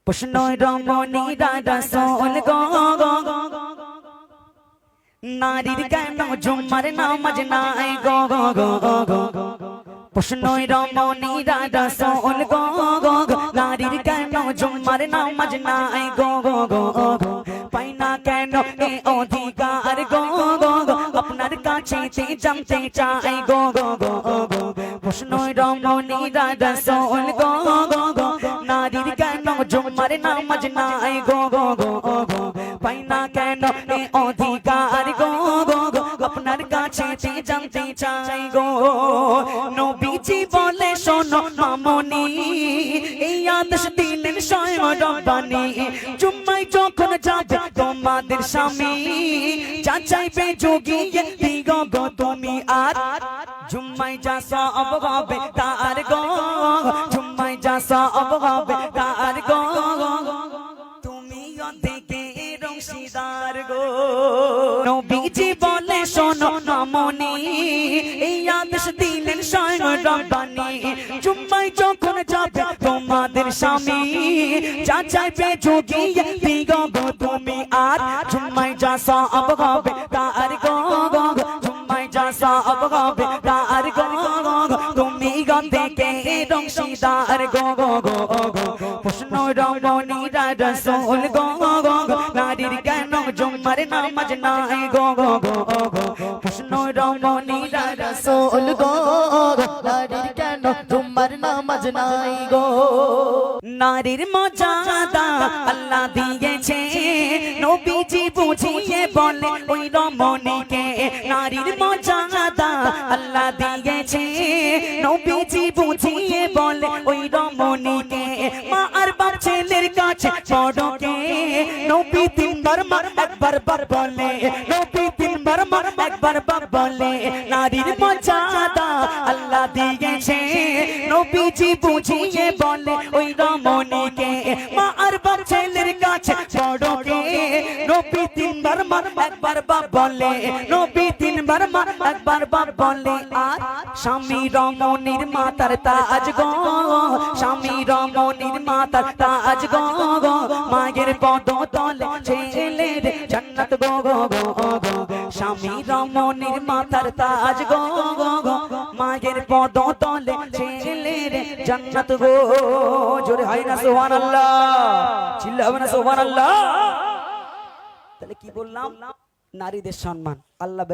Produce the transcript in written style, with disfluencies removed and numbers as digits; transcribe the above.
প্রশ্নই রমণীরা রাসূল গো নারীর কেন জুম্মার নামাজ নাই গো প্রশ্নই রমণীরা রাসূল গো নারীর কেন জুম্মার নামাজ নাই গো পাই না কেন এ অধিকার গো আপনার কাছে জানতে চাই গো প্রশ্নই রমণীরা রাসূল গো নারীর কেন জুম্মার নামাজ নাই গো পাই না কেন এ অধিকার গো আপনার কাছে জানতে চাই গো নবীজি বলে শোনো মামনি এই আদেশ দিলেন স্বয়ং রব্বানি জুম্মায় যখন যাবে তোমাদের স্বামী যা চাইবে যোগিয়ে দিগো গো তুমি আর জুম্মায় যা সওয়াব হবে তার গো জুম্মায় যা সওয়াব হবে তার গো তুমি অধিকে রংশীদার গো নবীজি বলে শোনো মামনি এই আদেশ দিলেন স্বয়ং রব্বানি জুম্মায় যখন যাবে তোমাদের স্বামী যা চাইবে যোগিয়ে দিগো গো তুমি আর জুম্মায় যা সওয়াব হবে তার গো জুম্মায় যা সওয়াব হবে তার গো তুমি অধিকে রংশীদার গো প্রশ্ন রমণীরা রাসূল গো নারীর কেন জুম্মার নামাজ নাই গো প্রশ্ন রমণীরা রাসূল গো নারীর কেন জুম্মার নামাজ নাই গো নারীর মর্যাদা আল্লাহ দিয়েছে নবীজি বুঝিয়ে বলে ওই রমণীকে নারীর মর্যাদা আল্লাহ দিয়েছে নবীজি বুঝিয়ে বলে ওই রমণীকে মা আর বাপ ছেলের কাছে বড়কে নবী তিনবার মার একবার বার বলে নবী তিনবার মার একবার বার বলে নারীর মর্যাদা আল্লাহ দিয়েছে নবীজি বুঝিয়ে বলে ওই রমণীকে মা আর বাপ ছেলের কাছে বড়কে নবী তিনবার মার একবার বার বলে নবী তিনবার মার একবার বার বলে আর স্বামী রমণীর মাতার তাজ গো স্বামী রমণীর মাতার তাজ গো মায়ের পদ তলে ছেলের জান্নাত গো স্বামী রমণীর মাতার তাজ গো মায়ের পদ তলে ছেলের জান্নাত গো জোরে হয় না সুবহানাল্লাহ চিল্লাবে না সুবহানাল্লাহ তাহলে কি বললাম নারীদের সম্মান আল্লাহ